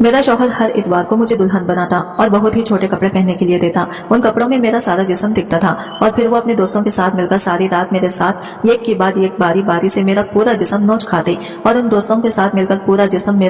मेरा शौहर हर इतवार को मुझे दुल्हन बनाता और बहुत ही छोटे कपड़े पहनने के लिए देता। उन कपड़ों में मेरा सारा जिस्म दिखता था और फिर वो अपने दोस्तों के साथ मिलकर सारी रात मेरे साथ एक के बाद एक बारी बारी से मेरा पूरा जिस्म नोच खाते और उन दोस्तों के साथ मिलकर पूरा जिस्म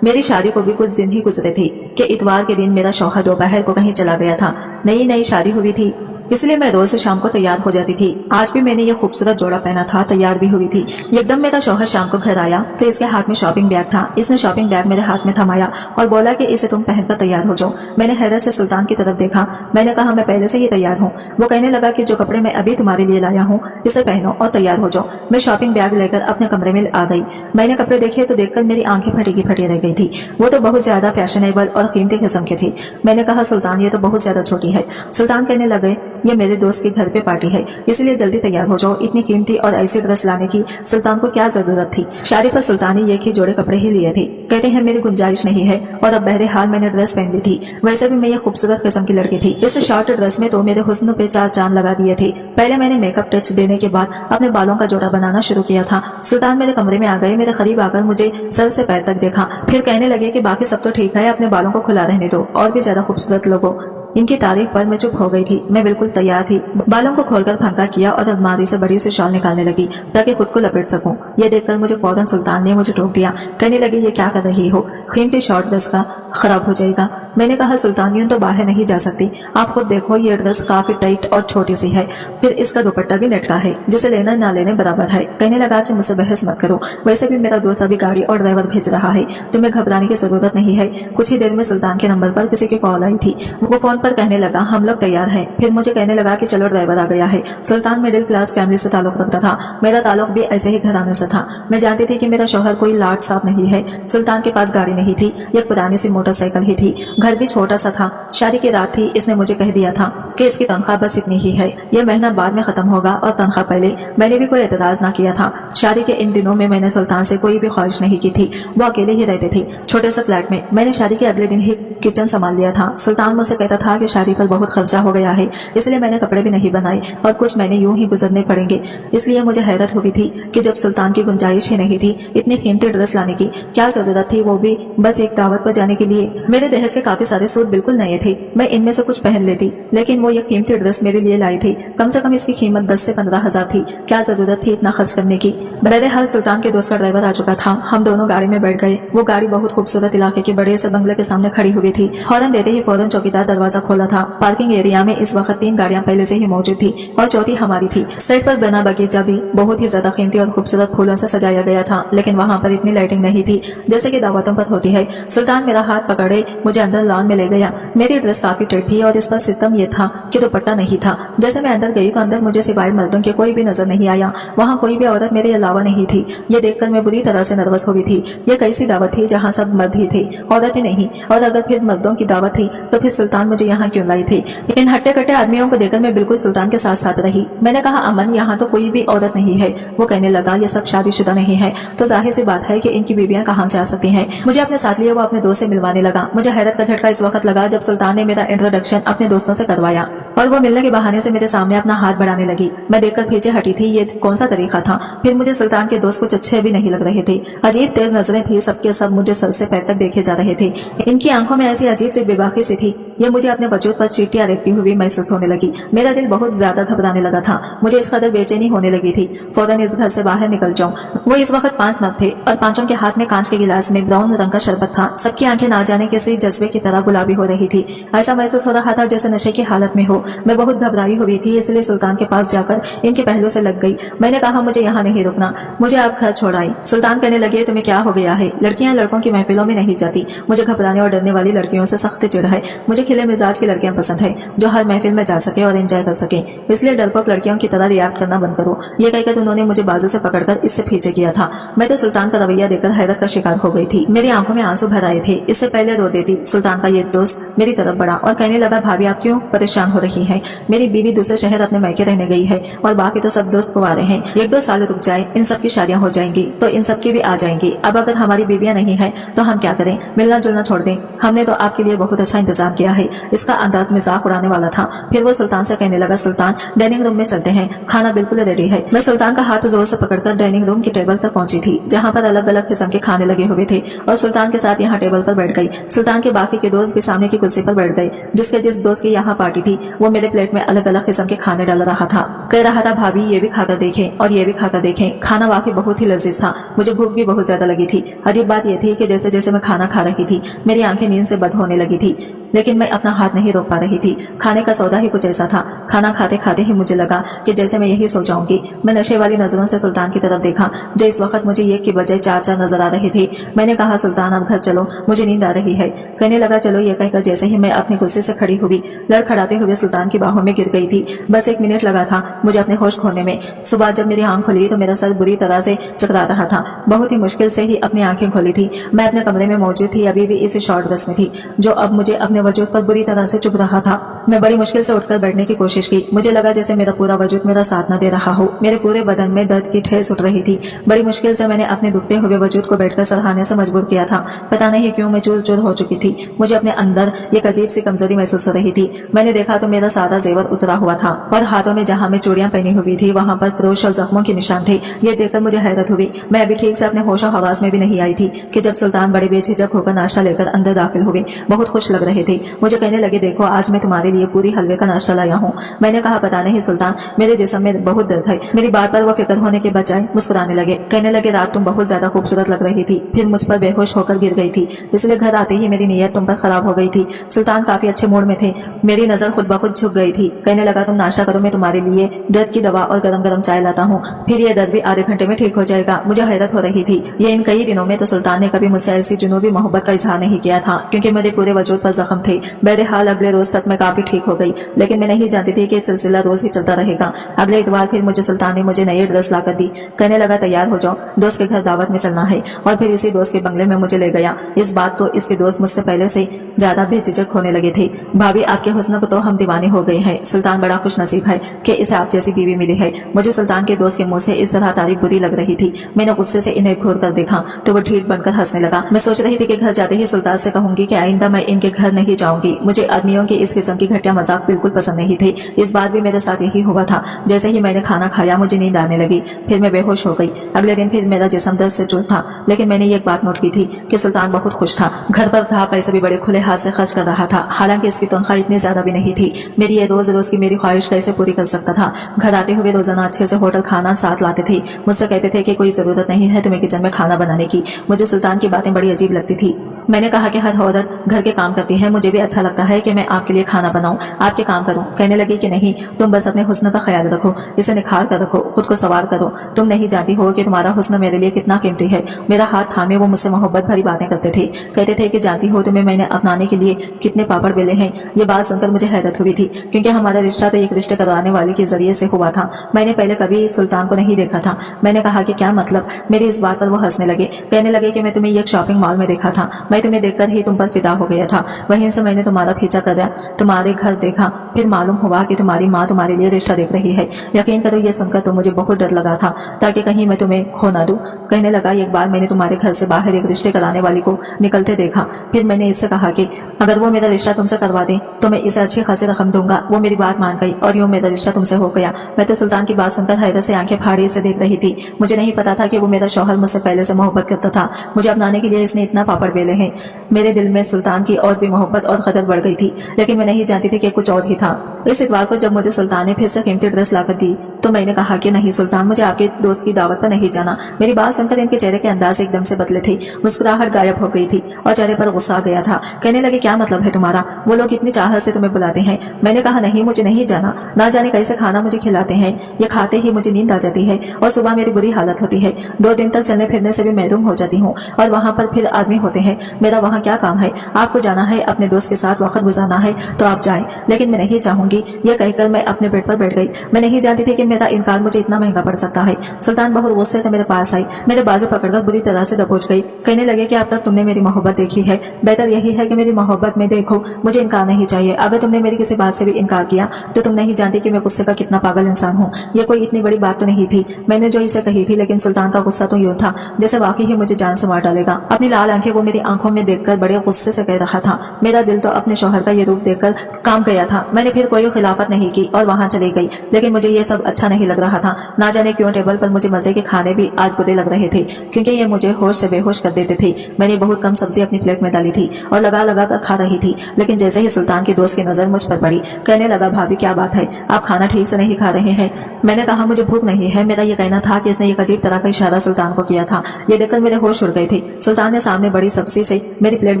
मेरी शादी को भी कुछ दिन ही गुजरे थे कि इतवार के दिन मेरा शौहर दोपहर को कहीं चला गया था। नई नई शादी हुई थी, इसलिए मैं रोज शाम को तैयार हो जाती थी। आज भी मैंने ये खूबसूरत जोड़ा पहना था, तैयार भी हुई थी। एकदम मेरा शौहर शाम को घर आया तो इसके हाथ में शॉपिंग बैग था। इसने शॉपिंग बैग मेरे हाथ में थमाया और बोला कि इसे तुम पहनकर तैयार हो जाओ। मैंने हैरत से सुल्तान की तरफ देखा। मैंने कहा मैं पहले से ही तैयार हूँ। वो कहने लगा कि जो कपड़े मैं अभी तुम्हारे लिए लाया हूँ इसे पहनो और तैयार हो जाओ। मैं शॉपिंग बैग लेकर अपने कमरे में आ गई। मैंने कपड़े देखे तो देखकर मेरी आंखें फटी की फटी रह गई थी। वो तो बहुत ज्यादा फैशनेबल और कीमती किस्म के थे। मैंने कहा सुल्तान ये तो बहुत ज्यादा छोटी है। सुल्तान कहने लगे ये मेरे दोस्त के घर पे पार्टी है, इसलिए जल्दी तैयार हो जाओ। इतनी कीमती और ऐसी ड्रेस लाने की सुल्तान को क्या जरूरत थी। शादी पर सुल्तान ने एक ही जोड़े कपड़े ही लिए थे। कहते हैं मेरी गुंजाइश नहीं है और अब बहरहाल मैंने ड्रेस पहन ली थी। वैसे भी मैं ये खूबसूरत किस्म की लड़की थी। इस शॉर्ट ड्रेस में तो मेरे हुस्न पे चार चांद लगा दिए थे। पहले मैंने मेकअप टच देने के बाद अपने बालों का जोड़ा बनाना शुरू किया था। सुल्तान मेरे कमरे में आ गए, मेरे करीब आकर मुझे सर से पैर तक देखा, फिर कहने लगे कि बाकी सब तो ठीक है, अपने बालों को खुला रहने दो और भी ज्यादा खूबसूरत लोगो। इनकी तारीफ पर मैं चुप हो गई थी। मैं बिल्कुल तैयार थी। बालों को खोलकर फंका किया और अलमारी से बड़ी से शॉल निकालने लगी ताकि खुद को लपेट सकूं। ये देखकर मुझे फौरन सुल्तान ने मुझे टोक दिया। कहने लगे ये क्या कर रही हो, कीमती शॉर्ट ड्रेस का खराब हो जाएगा। मैंने कहा सुल्तान यूं तो बाहर नहीं जा सकती, आप खुद देखो ये ड्रेस काफी टाइट और छोटी सी है, फिर इसका दुपट्टा भी नेट का है जिसे लेना ना लेने बराबर है। कहने लगा कि मुझसे बहस मत करो, वैसे भी मेरा दोस्त अभी गाड़ी और ड्राइवर भेज रहा है, तुम्हें घबराने की जरूरत नहीं है। कुछ ही देर में सुल्तान के नंबर पर किसी की कॉल आई थी। वो फोन पर कहने लगा हम लोग तैयार हैं। फिर मुझे कहने लगा कि चलो ड्राइवर आ गया है। सुल्तान मिडिल क्लास फैमिली से ताल्लुक रखता था। मेरा ताल्लुक भी ऐसे ही घराने से था। मैं जानती थी कि मेरा शौहर कोई लाट साफ नहीं है। सुल्तान के पास गाड़ी नहीं थी, एक पुरानी सी मोटरसाइकिल ही थी। घर भी छोटा सा था। शादी की रात थी। इसने मुझे कह दिया था कि इसकी तनख्वाह बस इतनी ही है, यह महीना बाद में खत्म होगा और तनख्वाह पहले। मैंने भी कोई एतराज ना किया था। शादी के इन दिनों में मैंने सुल्तान से कोई भी ख्वाहिश नहीं की थी। वो अकेले ही रहते थे छोटे से फ्लैट में। मैंने शादी के अगले दिन ही किचन संभाल लिया था। सुल्तान मुझसे कहता था कि शादी पर बहुत खर्चा हो गया है, इसलिए मैंने कपड़े भी नहीं बनाए और कुछ महीने यूं ही गुजरने पड़ेंगे। इसलिए मुझे हैरत हुई थी कि जब सुल्तान की गुंजाइश ही नहीं थी इतनी कीमती ड्रेस लाने की, क्या जरूरत थी, वो भी बस एक दावत पर जाने के लिए। मेरे दहेज के काफी सारे सूट बिल्कुल नए थे, मैं इनमें से कुछ पहन लेती, लेकिन वो ये कीमती ड्रेस मेरे लिए लाई थी। कम से कम इसकी कीमत 10 से 15 हजार थी। क्या जरूरत थी इतना खर्च करने की। बहरहाल सुल्तान के दोस्त का ड्राइवर आ चुका था। हम दोनों गाड़ी में बैठ गए। वो गाड़ी बहुत खूबसूरत इलाके के बड़े से बंगले के सामने खड़ी हुई थी। हॉर्न देते ही फौरन चौकीदार दरवाजा खोला था। पार्किंग एरिया में इस वक्त 3 गाड़ियां पहले से ही मौजूद थी और चौथी हमारी थी। साइड पर बना बगीचा भी बहुत ही ज्यादा कीमती और खूबसूरत फूलों से सजाया गया था, लेकिन वहाँ पर इतनी लाइटिंग नहीं थी जैसे कि दावतों पर होती है। सुल्तान मेरा हाथ पकड़े मुझे अंदर लॉन में ले गया। मेरी ड्रेस काफी टाइट थी और इस पर सितम ये था कि दुपट्टा नहीं था। जैसे मैं अंदर गई तो अंदर मुझे सिवाय मर्दों के कोई भी नजर नहीं आया। वहाँ कोई भी औरत मेरे अलावा नहीं थी। ये देखकर मैं बुरी तरह से नर्वस हो गई थी। ये कैसी दावत थी जहाँ सब मर्द ही थे, औरत ही नहीं। और अगर फिर मर्दों की दावत थी तो फिर सुल्तान मुझे यहाँ क्यों लाई थी। इन हट्टे कट्टे आदमियों को देखकर मैं बिल्कुल सुल्तान के साथ साथ रही। मैंने कहा अमन यहाँ तो कोई भी औरत नहीं है। वो कहने लगा ये सब शादीशुदा नहीं है तो जाहिर सी बात है कि इनकी बीवियां कहाँ से आ सकती हैं। मुझे अपने साथ लिए वो अपने दोस्त से मिलवाने लगा। मुझे हैरत का झटका इस वक्त लगा जब सुल्तान ने मेरा इंट्रोडक्शन अपने दोस्तों से करवाया और वो मिलने के बहाने से मेरे सामने अपना हाथ बढ़ाने लगी। मैं देखकर पीछे हटी थी। ये कौन सा तरीका था। फिर मुझे सुल्तान के दोस्त कुछ अच्छे भी नहीं लग रहे थे। अजीब तेज नजरें थी सबके सब मुझे सर से पैर तक देखे जा रहे थे। इनकी आंखों में ऐसी अजीब सी बेबाकी सी थी। ये मुझे अपने वजूद पर चींटियां देखती हुई महसूस होने लगी। मेरा दिल बहुत ज्यादा घबराने लगा था। मुझे इस कदर बेचैनी होने लगी थी फौरन इस घर से बाहर निकल जाऊं। वो इस वक्त 5 मर्द थे और पांचों के हाथ में कांच के गिलास में ब्राउन रंग का शरबत था। सबकी आंखें ना जाने किसी जज्बे की तरह गुलाबी हो रही थी। ऐसा महसूस हो रहा था जैसे नशे की हालत में हो। मैं बहुत घबराई हुई थी, इसलिए सुल्तान के पास जाकर इनके पहलू से लग गई। मैंने कहा मुझे यहाँ नहीं रुकना, मुझे आप घर छोड़ आई। सुल्तान कहने लगे तुम्हें क्या हो गया है, लड़कियां लड़कों की महफिलों में नहीं जाती। मुझे घबराने और डरने वाली लड़कियों से सख्त चिढ़ है। मुझे खिले मिजाज की लड़कियां पसंद है जो हर महफिल में जा सके और एंजॉय कर सके, इसलिए डरपोक लड़कियों की तरह रिएक्ट करना बंद करो। ये कहकर उन्होंने मुझे बाजू से पकड़कर इससे पीछे किया था। मैं तो सुल्तान का रवैया देखकर हैरत का शिकार हो गई थी। मेरी आंखों में आंसू भर आए थे। इससे पहले रो देती। सुल्तान का ये दोस्त मेरी तरफ बढ़ा और कहने लगा भाभी आप क्यों परेशान हो रही रही है। मेरी बीवी दूसरे शहर अपने मायके रहने गई है और बाकी तो सब दोस्त कुंवारे हैं। 1-2 साल रुक जाए, इन सब की शादियां हो जाएंगी तो इन सब की भी आ जाएंगी। अब अगर हमारी बीवियां नहीं है तो हम क्या करें? मिलना जुलना छोड़ दें। हमने तो आपके लिए बहुत अच्छा इंतजाम किया है। इसका अंदाज मजाक उड़ाने वाला था। फिर वो सुल्तान से कहने लगा, सुल्तान डाइनिंग रूम में चलते हैं, खाना बिल्कुल रेडी है। मैं सुल्तान का हाथ जोर से पकड़कर डाइनिंग रूम की टेबल तक पहुंची थी, जहाँ पर अलग अलग किस्म के खाने लगे हुए थे, और सुल्तान के साथ यहाँ टेबल पर बैठ गई। सुल्तान के बाकी के दोस्त भी सामने की कुर्सी पर बैठ गए। जिस दोस्त की यहाँ पार्टी थी वो मेरे प्लेट में अलग अलग किस्म के खाने डाल रहा था। कह रहा था, भाभी ये भी खाकर देखें और ये भी खाकर देखें। खाना वाकई बहुत ही लजीज था। मुझे भूख भी बहुत ज्यादा लगी थी। अजीब बात यह थी कि जैसे जैसे मैं खाना खा रही थी मेरी आंखें नींद से बंद होने लगी थी, लेकिन मैं अपना हाथ नहीं रोक पा रही थी। खाने का सौदा ही कुछ ऐसा था। खाना खाते खाते ही मुझे लगा कि जैसे मैं यही सो जाऊंगी। मैं नशे वाली नजरों से सुल्तान की तरफ देखा, जो इस वक्त मुझे एक की बजाय 4 नजर आ रहे थे। मैंने कहा, सुल्तान अब घर चलो, मुझे नींद आ रही है। कहने लगा, चलो। ये कहकर जैसे ही मैं अपनी कुर्सी से खड़ी हुई, लड़खड़ाते हुए सुल्तान की बाहों में गिर गई थी। बस 1 मिनट लगा था मुझे अपने होश खोने में। सुबह जब मेरी आंख खुली तो मेरा सर बुरी तरह से चकरा रहा था। बहुत ही मुश्किल से ही अपनी आंखें खोली थी। मैं अपने कमरे में मौजूद थी, अभी भी इस शॉर्ट ड्रेस में थी, जो अब मुझे अपने वजूद पर बुरी तरह से चुभ रहा था। मैं बड़ी मुश्किल से उठकर बैठने की कोशिश की। मुझे लगा जैसे मेरा पूरा वजूद मेरा साथ न दे रहा हो। मेरे पूरे बदन में दर्द की ठेस उठ रही थी। बड़ी मुश्किल से मैंने अपने दुखते हुए वजूद को बैठकर सराहने से मजबूर किया था। पता नहीं क्यों मैं चूर चूर हो चुकी थी। मुझे अपने अंदर एक अजीब सी कमजोरी महसूस हो रही थी। मैंने देखा तो मेरा सारा जेवर उतरा हुआ था और हाथों में जहाँ मैं चूड़ियां पहनी हुई थी वहाँ पर क्रोश और जख्मों के निशान थे। ये देखकर मुझे हैरत हुई। मैं अभी ठीक से अपने होश और हवास में भी नहीं आई थी कि जब सुल्तान बड़े बेझिझक होकर नाश्ता लेकर अंदर दाखिल हुए। बहुत खुश लग रहे थे। मुझे कहने लगे, देखो आज मैं तुम्हारे लिए पूरी हलवे का नाश्ता लाया हूँ। मैंने कहा, पता नहीं सुल्तान, मेरे जिस्म में बहुत दर्द है। मेरी बात पर वो फिक्र होने के बजाय मुस्कुराने लगे। कहने लगे, रात तुम बहुत ज्यादा खूबसूरत लग रही थी, फिर मुझ पर बेहोश होकर गिर गई थी, इसलिए घर आते ही मेरी नीयत तुम पर खराब हो गई थी। सुल्तान काफी अच्छे मूड में थे। मेरी नजर खुद ब खुद झुक गई थी। कहने लगा, तुम नाश्ता करो, मैं तुम्हारे लिए दर्द की दवा और गरम गरम चाय लाता हूँ, फिर ये दर्द भी आधे घंटे में ठीक हो जाएगा। मुझे हैरत हो रही थी। ये इन कई दिनों में तो सुल्तान ने कभी मुझसे ऐसी जुनूबी मोहब्बत का इजहार नहीं किया था, क्योंकि मेरे पूरे वजूद पर जख्म थे। बहरहाल अगले रोज तक मैं काफी ठीक हो गई, लेकिन मैं नहीं जानती थी कि सिलसिला रोज ही चलता रहेगा। अगले इतवार फिर मुझे सुल्तान ने मुझे नई ड्रेस लाकर दी। कहने लगा, तैयार हो जाओ, दोस्त के घर दावत में चलना है। और फिर इसी दोस्त के बंगले में मुझे ले गया। इस बात तो इसके दोस्त मुझसे पहले से ज्यादा बेझिझक होने लगे थे। भाभी, आपके हुस्न को तो हम दीवाने हो गए हैं। सुल्तान बड़ा खुश नसीब है कि इसे आप जैसी बीवी मिली है। मुझे सुल्तान के दोस्त के मुंह से इस तरह तारीफ बुरी लग रही थी। मैंने गुस्से से इन्हें घूर कर देखा तो वो ठीक बनकर हंसने लगा। मैं सोच रही थी कि घर जाते ही सुल्तान से कहूंगी कि आइंदा मैं इनके घर नहीं जाऊंगी। मुझे आदमियों की इस किस्म की घटिया मजाक बिल्कुल पसंद नहीं थे। इस बार भी मेरे साथ यही हुआ था। जैसे ही मैंने खाना खाया मुझे नींद आने लगी, फिर मैं बेहोश हो गई। अगले दिन फिर मेरा जिस्म दर्द से चूर था, लेकिन मैंने ये एक बात नोट की थी कि सुल्तान बहुत खुश था। घर पर था, पैसे भी बड़े खुले हाथ से खर्च कर रहा था। हालांकि इसकी तनख्वाह इतनी ज्यादा भी नहीं थी। मेरी ये रोज रोज की मेरी ख्वाहिश कैसे पूरी कर सकता था। घर आते हुए रोजाना अच्छे से होटल खाना साथ लाते थे। मुझसे कहते थे कि कोई जरूरत नहीं है तुम्हें किचन में खाना बनाने की। मुझे सुल्तान की बातें बड़ी अजीब लगती थी। मैंने कहा कि हर औरत घर के काम करती है, मुझे भी अच्छा लगता है कि मैं आपके लिए खाना बनाऊं, आपके काम करूं। कहने लगी कि नहीं, तुम बस अपने हुस्न का ख्याल रखो, इसे निखार कर रखो, खुद को सवार करो। तुम नहीं जानती हो कि तुम्हारा हुस्न मेरे लिए कितना कीमती है। मेरा हाथ थामे वो मुझसे मोहब्बत भरी बातें करते थे। कहते थे कि जानती हो तुम्हें मैंने अपनाने के लिए कितने पापड़ बेले हैं। ये बात सुनकर मुझे हैरत हुई थी, क्योंकि हमारा रिश्ता तो एक रिश्ते करवाने वाले के जरिए से हुआ था। मैंने पहले कभी सुल्तान को नहीं देखा था। मैंने कहा कि क्या मतलब। मेरी इस बात पर वो हंसने लगे। कहने लगे कि मैं तुम्हें एक शॉपिंग मॉल में देखा था, मैं तुम्हें देखकर ही तुम पर फिदा हो गया था। वहीं से मैंने तुम्हारा पीछा कर तुम्हारे घर देखा, फिर मालूम हुआ कि तुम्हारी माँ तुम्हारे लिए रिश्ता देख रही है। यकीन करो ये सुनकर तो मुझे बहुत डर लगा था, ताकि कहीं मैं तुम्हें खो ना दूं। कहने लगा, एक बार मैंने तुम्हारे घर से बाहर एक रिश्ते कराने वाली को निकलते देखा। फिर मैंने इससे कहा कि अगर वो मेरा रिश्ता तुमसे करवा दे तो मैं इसे अच्छी खासी रकम दूंगा। वो मेरी बात मान गई और यूं मेरा रिश्ता तुमसे हो गया। मैं तो सुल्तान की बात सुनकर हैरत से आंखें फाड़ी इसे देख रही थी। मुझे नहीं पता था कि वो मेरा शौहर मुझसे पहले से मोहब्बत करता था। मुझे अपनाने के लिए इसने इतना पापड़ बेले हैं। मेरे दिल में सुल्तान की और भी मोहब्बत और कदर बढ़ गई थी, लेकिन मैं नहीं जानती थी कि कुछ और ही था। इस इतवार को जब मुझे सुल्तान ने फिर से कीमती ड्रेस लाकर दी तो मैंने कहा कि नहीं सुल्तान, मुझे आपके दोस्त की दावत पर नहीं जाना। मेरी बात सुनकर इनके चेहरे के अंदाज एकदम से बदले थे। मुस्कुराहट गायब हो गई थी और चेहरे पर गुस्सा आ गया था। कहने लगे, क्या मतलब है तुम्हारा? वो लोग इतनी चाहत से तुम्हें बुलाते हैं। मैंने कहा, नहीं, मुझे नहीं जाना। ना जाने कैसे खाना मुझे खिलाते हैं। ये खाते ही मुझे नींद आ जाती है और सुबह मेरी बुरी हालत होती है। 2 दिन तक चलने फिरने से भी महरूम हो जाती हूँ और वहाँ पर फिर आदमी होते हैं। मेरा वहाँ क्या काम है? आपको जाना है, अपने दोस्त के साथ वक्त गुजारना है तो आप जाएं, लेकिन मैं नहीं चाहूंगी। यह कहकर मैं अपने बेड पर बैठ गई। मैं नहीं जानती थी कि मेरा इनकार मुझे इतना महंगा पड़ सकता है। सुल्तान बहुत गुस्से से मेरे पास आई, मेरे बाजू पकड़कर बुरी तरह से दबोच गई। कहने लगे कि अब तक तुमने मेरी मोहब्बत मोहब्बत देखी है, बेहतर यही है कि मेरी मोहब्बत में देखो, मुझे इनकार नहीं चाहिए। अगर तुमने मेरी किसी बात से भी इनकार किया तो तुम नहीं जानती कि मैं गुस्से का कितना पागल इंसान हूँ। ये कोई इतनी बड़ी बात तो नहीं थी मैंने जो इसे कही थी, लेकिन सुल्तान का गुस्सा तो यूं था जैसे वाकई ही मुझे जान से मार डालेगा। अपनी लाल आंखें वो मेरी आंखों में देखकर बड़े गुस्से से कह रहा था। मेरा दिल तो अपने शौहर का ये रूप देखकर काम गया था। मैंने फिर कोई खिलाफत नहीं की और वहां चली गई, लेकिन मुझे ये सब अच्छा नहीं लग रहा था। ना जाने क्यों टेबल पर मुझे मजे के खाने भी आज बुरे लग रहे थे, क्योंकि ये मुझे होश से बेहोश कर देते थे। मैंने बहुत कम सब्जी अपनी प्लेट में डाली थी और लगा लगा कर खा रही थी, लेकिन जैसे ही सुल्तान की दोस्त की नजर मुझ पर पड़ी, कहने लगा, भाभी क्या बात है, आप खाना ठीक से नहीं खा रहे हैं। मैंने कहा, मुझे भूख नहीं है। मेरा ये कहना था कि इसने एक अजीब तरह का इशारा सुल्तान को किया था। ये देखकर मेरे होश उड़ गए थे। सुल्तान ने सामने बड़ी सब्जी से मेरी प्लेट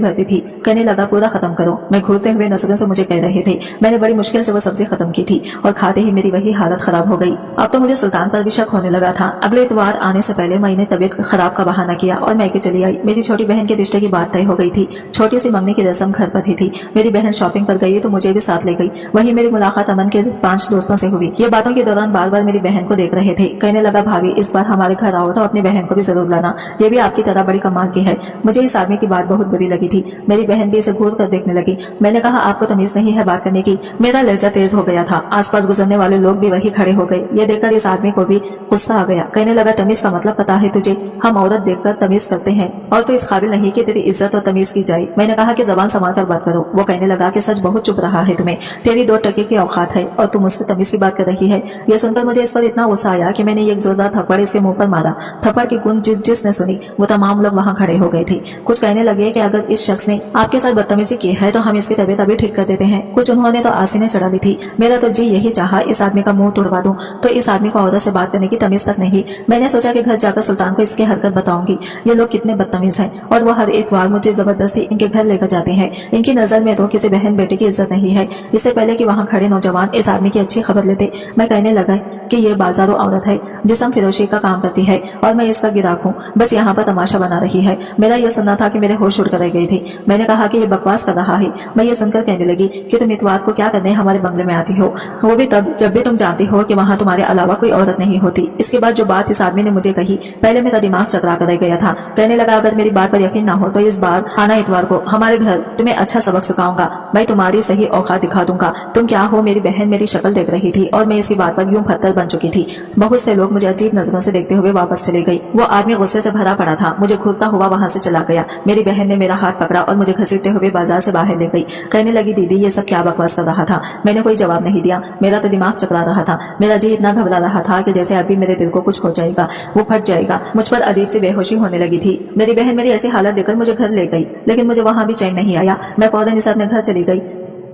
भर दी थी। कहने लगा, पूरा खत्म करो। मैं घूरते हुए नजरों से मुझे कह रहे थे। मैंने बड़ी मुश्किल से वो सब्जी खत्म की थी और खाते ही मेरी वही हालत खराब हो गई। अब तो मुझे सुल्तान पर भी शक होने लगा था। अगले इतवार आने से पहले मैंने तबीयत खराब का बहाना किया और मैके चली आई। मेरी छोटी बहन के रिश्ते की बात तय हो गई थी। छोटी सी मंगनी की रस्म घर पर ही थी। मेरी बहन शॉपिंग पर गई तो मुझे भी साथ ले गई। वहीं मेरी मुलाकात अमन के 5 दोस्तों से हुई। ये बातों के दौरान बार बार मेरी बहन को देख रहे थे। कहने लगा, भाभी इस बार हमारे घर आओ तो अपनी बहन को भी जरूर लाना, ये भी आपकी तरह बड़ी कमाल की है। मुझे इस आदमी की बात बहुत बुरी लगी थी। मेरी बहन भी इसे घूर कर देखने लगी। मैंने कहा, आपको तमीज नहीं है बात करने की। मेरा लहजा तेज हो गया था। आसपास गुजरने वाले लोग भी वही खड़े हो गए। ये देखकर इस आदमी को भी गुस्सा आ गया। कहने लगा, तमीज का मतलब पता है तुझे? हम औरत देखकर तमीज करते हैं और तो इस काबिल नहीं कि तेरी इज्जत और तमीज की जाए। मैंने कहा कि जबान संभाल कर बात करो। वो कहने लगा कि सच बहुत चुप रहा है तुम्हें, तेरी 2 टके की औकात है और तू मुझसे तमीज की बात कर रही है। यह सुनकर मुझे इस पर इतना गुस्सा आया कि मैंने एक जोरदार थप्पड़ इसके मुंह पर मारा। थप्पड़ की गूंज जिसने सुनी वो तमाम लोग वहां खड़े हो गए थे। कुछ कहने लगे कि अगर इस शख्स ने आपके साथ बदतमीजी की है तो हम इसकी तबीयत अभी ठीक कर देते हैं। कुछ उन्होंने तो आसीनें चढ़ा दी थी। मेरा तो जी यही चाहा इस आदमी का मुंह तोड़वा दूं, तो इस आदमी को औरत से बात करने की तमीज तक नहीं। मैंने सोचा कि घर जाकर सुल्तान को इसकी हरकत बताऊंगी। ये लोग कितने बदतमीज हैं और वो हर इतवार मुझे जबरदस्ती इनके घर लेकर जाते हैं। इनकी नजर में तो किसी बहन बेटे की इज्जत नहीं है। इससे पहले कि वहां खड़े नौजवान इस आदमी की अच्छी खबर लेते, मैं कहने लगा कि ये बाजारों औरत है, जिस्म फिरोशी का काम करती है और मैं इसका गिराक हूँ, बस यहाँ पर तमाशा बना रही है। मेरा यह सुनना था कि मेरे होश उड़ कर रह गए थे। मैंने कहा कि ये बकवास कर रहा है। मैं ये सुनकर कहने लगी कि तुम इतवार को क्या करने हमारे बंगले में आती हो, वो भी तब जब भी तुम जानती हो कि वहाँ तुम्हारे अलावा कोई औरत नहीं होती। इसके बाद जो बात इस आदमी ने मुझे कही, पहले मेरा दिमाग चकरा कर रह गया था। कहने लगा, अगर मेरी बात पर यकीन ना हो तो इस बार आना इतवार को हमारे घर, तुम्हें अच्छा सबक सिखाऊंगा। मैं तुम्हारी सही औकात दिखा दूंगा। तुम क्या हो? मेरी बहन मेरी शक्ल देख रही थी और मैं इसकी बात पर यूं फत्तर बन चुकी थी। बहुत से लोग मुझे अजीब नजरों से देखते हुए वापस चले गए। वो आदमी गुस्से से भरा पड़ा था। मुझे घूरता हुआ वहां से चला गया। मेरी बहन ने मेरा हाथ पकड़ा और मुझे घसीटते हुए बाजार से बाहर ले गई। कहने लगी, दीदी ये सब क्या बकवास कर रहा था? मैंने कोई जवाब नहीं दिया। मेरा तो दिमाग चकरा रहा था। मेरा जी इतना घबरा रहा था कि जैसे अभी मेरे दिल को कुछ हो जाएगा, वो फट जाएगा। मुझ पर अजीब सी बेहोशी होने लगी थी। मेरी बहन मेरी ऐसी हालत देखकर मुझे घर ले गई, लेकिन मुझे वहां भी चैन नहीं आया। मैं फौरन इस अपने घर चली गई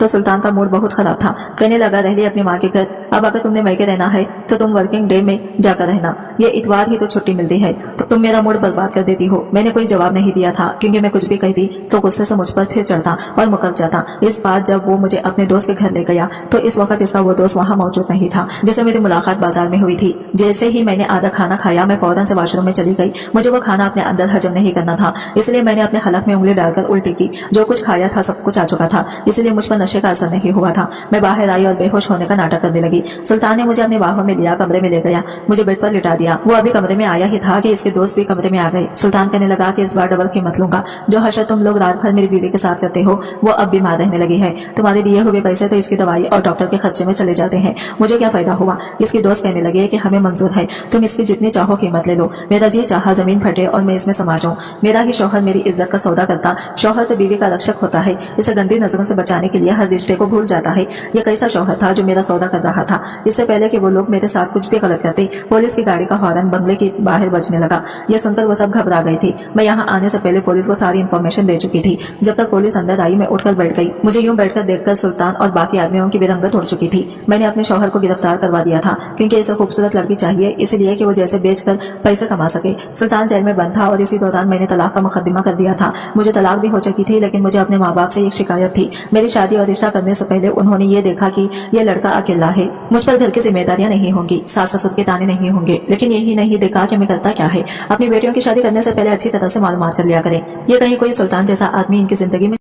तो सुल्तान का मूड बहुत खराब था। कहने लगा, रह ली अपनी माँ के घर, अब अगर तुमने मैके रहना है तो तुम वर्किंग डे में जाकर रहना, ये इतवार ही तो छुट्टी मिलती है, तो तुम मेरा मूड बर्बाद कर देती हो। मैंने कोई जवाब नहीं दिया था, क्योंकि मैं कुछ भी कहती तो गुस्से से मुझ पर फिर चढ़ता और मुकर जाता। इस बार जब वो मुझे अपने दोस्त के घर ले गया तो इस वक्त इसका वो दोस्त वहाँ मौजूद नहीं था जिससे मेरी मुलाकात बाजार में हुई थी। जैसे ही मैंने आधा खाना खाया, मैं फौरन से वॉशरूम में चली गई। मुझे वो खाना अपने अंदर हजम नहीं करना था, इसलिए मैंने अपने हलक में उंगली डालकर उल्टी की। जो कुछ खाया था सब कुछ आ चुका था, इसलिए मुझ पर नशे का असर नहीं हुआ था। मैं बाहर आई और बेहोश होने का नाटक करने लगी। सुल्तान ने मुझे अपने बाहों में लिया, कमरे में ले गया, मुझे बेड पर लिटा दिया। वो अभी कमरे में आया ही था कि इसके दोस्त भी कमरे में आ गए। सुल्तान कहने लगा कि इस बार डबल कीमत लूंगा। जो हशर तुम लोग रात भर मेरी बीवी के साथ करते हो वो अब बीमार रहने लगी है। तुम्हारे दिए हुए पैसे तो इसकी दवाई और डॉक्टर के खर्चे में चले जाते हैं, मुझे क्या फायदा हुआ? इसकी दोस्त कहने लगे कि हमें मंजूर है, तुम इसकी जितनी चाहो कीमत ले लो। मेरा जी चाहा जमीन फटे और मैं इसमें समा जाऊं। मेरा ही शौहर मेरी इज्जत का सौदा करता। शौहर तो बीवी का रक्षक होता है, इसे गंदी नजरों से बचाने के लिए हर रिश्ते को भूल जाता है। ये कैसा शौहर था जो मेरा सौदा कर रहा था? इससे पहले कि वो लोग मेरे साथ कुछ भी गलत करते, पुलिस की गाड़ी का हॉर्न बंगले के बाहर बजने लगा। ये सुनकर वो सब घबरा गई थी। मैं यहाँ आने से पहले पुलिस को सारी इन्फॉर्मेशन दे चुकी थी। जब तक पुलिस अंदर आई मैं उठकर बैठ गई। मुझे यूं बैठकर देखकर सुल्तान और बाकी आदमियों की बेरंगत उड़ चुकी थी। मैंने अपने शौहर को गिरफ्तार करवा दिया था, क्योंकि इसे खूबसूरत लड़की चाहिए, इसलिए कि वो जैसे बेचकर पैसे कमा सके। सुल्तान जेल में बंद था और इसी दौरान मैंने तलाक का मुकदमा कर दिया था। मुझे तलाक भी हो चुकी थी, लेकिन मुझे अपने माँ बाप से एक शिकायत थी। मेरी शादी और रिश्ता करने से पहले उन्होंने ये देखा कि ये लड़का अकेला है, मुझ पर घर की जिम्मेदारियां नहीं होंगी, सास ससुर के ताने नहीं होंगे, लेकिन यही नहीं देखा कि मैं करता क्या है। अपनी बेटियों की शादी करने से पहले अच्छी तरह से मालूमात कर लिया करें। ये कहीं कोई सुल्तान जैसा आदमी इनकी जिंदगी में